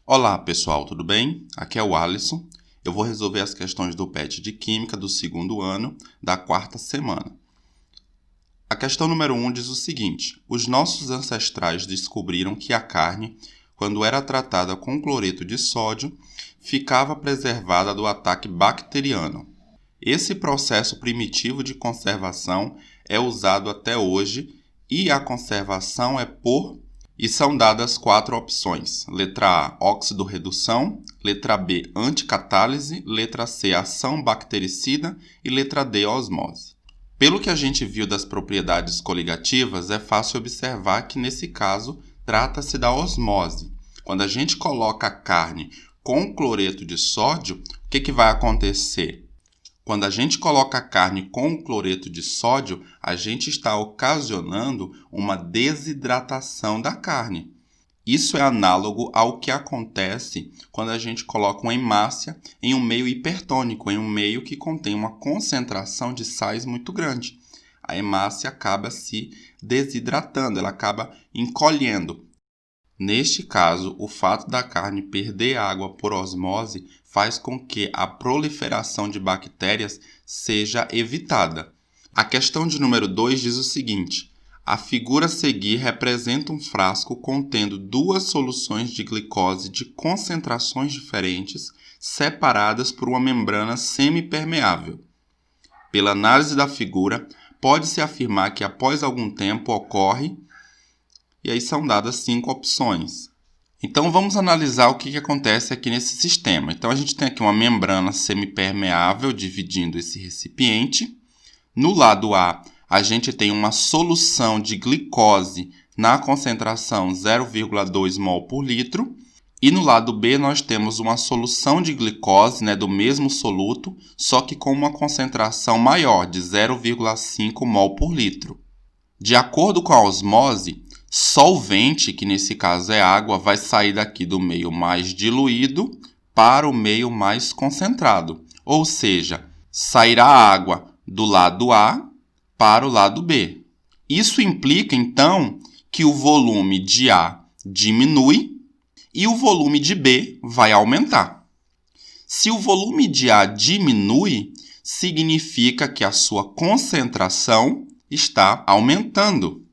Olá pessoal, tudo bem? Aqui é o Alisson. Eu vou resolver as questões do PET de Química do segundo ano da quarta semana. A questão número 1 diz o seguinte: os nossos ancestrais descobriram que a carne, quando era tratada com cloreto de sódio, ficava preservada do ataque bacteriano. Esse processo primitivo de conservação é usado até hoje e a conservação é E são dadas 4 opções. Letra A, óxido-redução. Letra B, anticatálise. Letra C, ação bactericida. E letra D, osmose. Pelo que a gente viu das propriedades coligativas, é fácil observar que, nesse caso, trata-se da osmose. Quando a gente coloca a carne com cloreto de sódio, o que vai acontecer? Quando a gente coloca a carne com cloreto de sódio, a gente está ocasionando uma desidratação da carne. Isso é análogo ao que acontece quando a gente coloca uma hemácia em um meio hipertônico, em um meio que contém uma concentração de sais muito grande. A hemácia acaba se desidratando, ela acaba encolhendo. Neste caso, o fato da carne perder água por osmose faz com que a proliferação de bactérias seja evitada. A questão de número 2 diz o seguinte: a figura a seguir representa um frasco contendo duas soluções de glicose de concentrações diferentes, separadas por uma membrana semipermeável. Pela análise da figura, pode-se afirmar que após algum tempo ocorre. E aí são dadas 5 opções. Então vamos analisar o que acontece aqui nesse sistema. Então a gente tem aqui uma membrana semipermeável dividindo esse recipiente. No lado A, a gente tem uma solução de glicose na concentração 0,2 mol por litro. E no lado B nós temos uma solução de glicose, do mesmo soluto, só que com uma concentração maior, de 0,5 mol por litro. De acordo com a osmose, solvente, que nesse caso é água, vai sair daqui do meio mais diluído para o meio mais concentrado. Ou seja, sairá água do lado A para o lado B. Isso implica, então, que o volume de A diminui e o volume de B vai aumentar. Se o volume de A diminui, significa que a sua concentração está aumentando.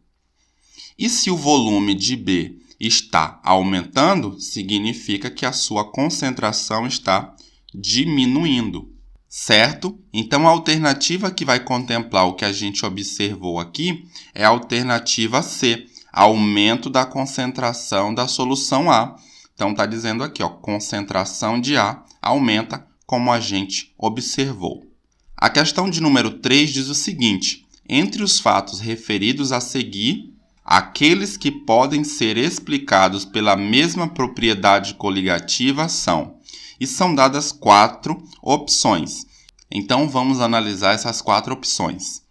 E se o volume de B está aumentando, significa que a sua concentração está diminuindo, certo? Então, a alternativa que vai contemplar o que a gente observou aqui é a alternativa C, aumento da concentração da solução A. Então, está dizendo aqui, concentração de A aumenta como a gente observou. A questão de número 3 diz o seguinte: entre os fatos referidos a seguir, aqueles que podem ser explicados pela mesma propriedade coligativa são, e são dadas 4 opções. Então, vamos analisar essas 4 opções.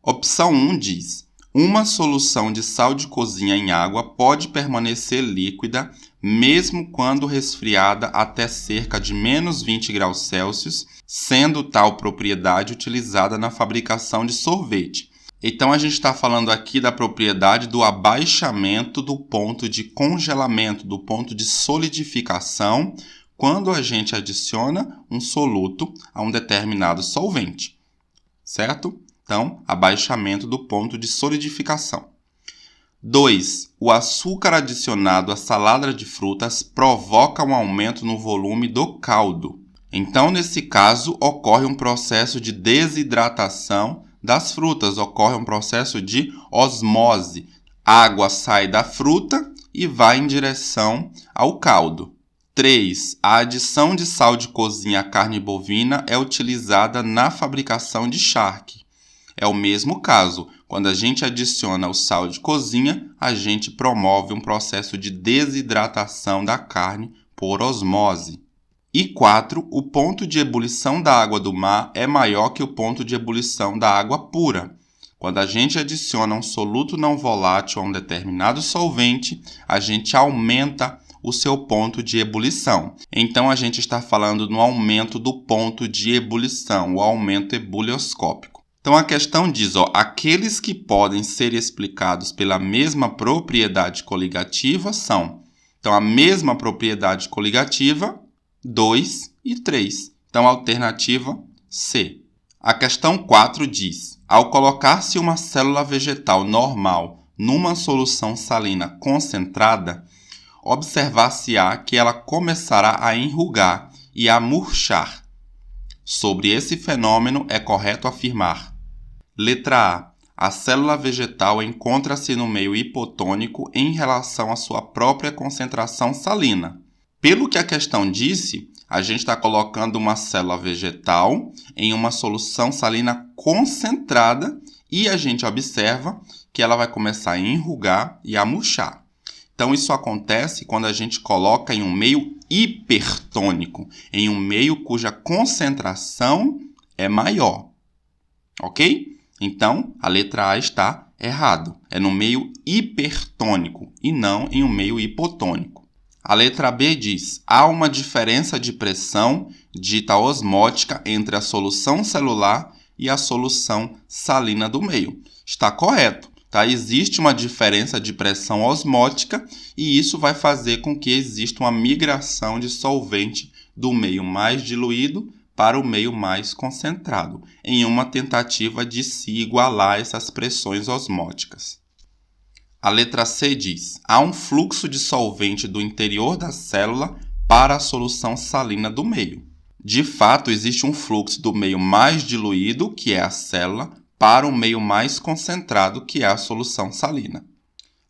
Opção 1 diz: uma solução de sal de cozinha em água pode permanecer líquida mesmo quando resfriada até cerca de menos 20 graus Celsius, sendo tal propriedade utilizada na fabricação de sorvete. Então, a gente está falando aqui da propriedade do abaixamento do ponto de congelamento, do ponto de solidificação, quando a gente adiciona um soluto a um determinado solvente, certo? Então, abaixamento do ponto de solidificação. 2. O açúcar adicionado à salada de frutas provoca um aumento no volume do caldo. Então, nesse caso, ocorre um processo de desidratação das frutas, ocorre um processo de osmose. A água sai da fruta e vai em direção ao caldo. 3. A adição de sal de cozinha à carne bovina é utilizada na fabricação de charque. É o mesmo caso. Quando a gente adiciona o sal de cozinha, a gente promove um processo de desidratação da carne por osmose. E 4. O ponto de ebulição da água do mar é maior que o ponto de ebulição da água pura. Quando a gente adiciona um soluto não volátil a um determinado solvente, a gente aumenta o seu ponto de ebulição. Então, a gente está falando no aumento do ponto de ebulição, o aumento ebulioscópico. Então, a questão diz, aqueles que podem ser explicados pela mesma propriedade coligativa são. Então, a mesma propriedade coligativa, 2 e 3. Então, a alternativa C. A questão 4 diz: ao colocar-se uma célula vegetal normal numa solução salina concentrada, observar-se-á que ela começará a enrugar e a murchar. Sobre esse fenômeno é correto afirmar: letra A. A célula vegetal encontra-se no meio hipotônico em relação à sua própria concentração salina. Pelo que a questão disse, a gente está colocando uma célula vegetal em uma solução salina concentrada e a gente observa que ela vai começar a enrugar e a murchar. Então, isso acontece quando a gente coloca em um meio hipertônico, em um meio cuja concentração é maior. Ok? Então, a letra A está errado. É no meio hipertônico e não em um meio hipotônico. A letra B diz: há uma diferença de pressão dita osmótica entre a solução celular e a solução salina do meio. Está correto, tá? Existe uma diferença de pressão osmótica e isso vai fazer com que exista uma migração de solvente do meio mais diluído para o meio mais concentrado, em uma tentativa de se igualar essas pressões osmóticas. A letra C diz: há um fluxo de solvente do interior da célula para a solução salina do meio. De fato, existe um fluxo do meio mais diluído, que é a célula, para o meio mais concentrado, que é a solução salina.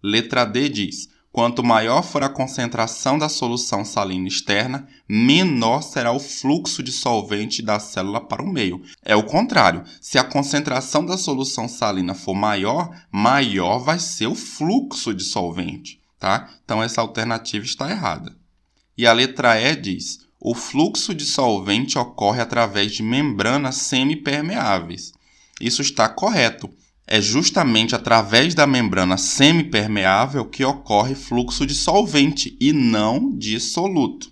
Letra D diz: quanto maior for a concentração da solução salina externa, menor será o fluxo de solvente da célula para o meio. É o contrário. Se a concentração da solução salina for maior, maior vai ser o fluxo de solvente, tá? Então, essa alternativa está errada. E a letra E diz: o fluxo de solvente ocorre através de membranas semipermeáveis. Isso está correto. É justamente através da membrana semipermeável que ocorre fluxo de solvente e não de soluto.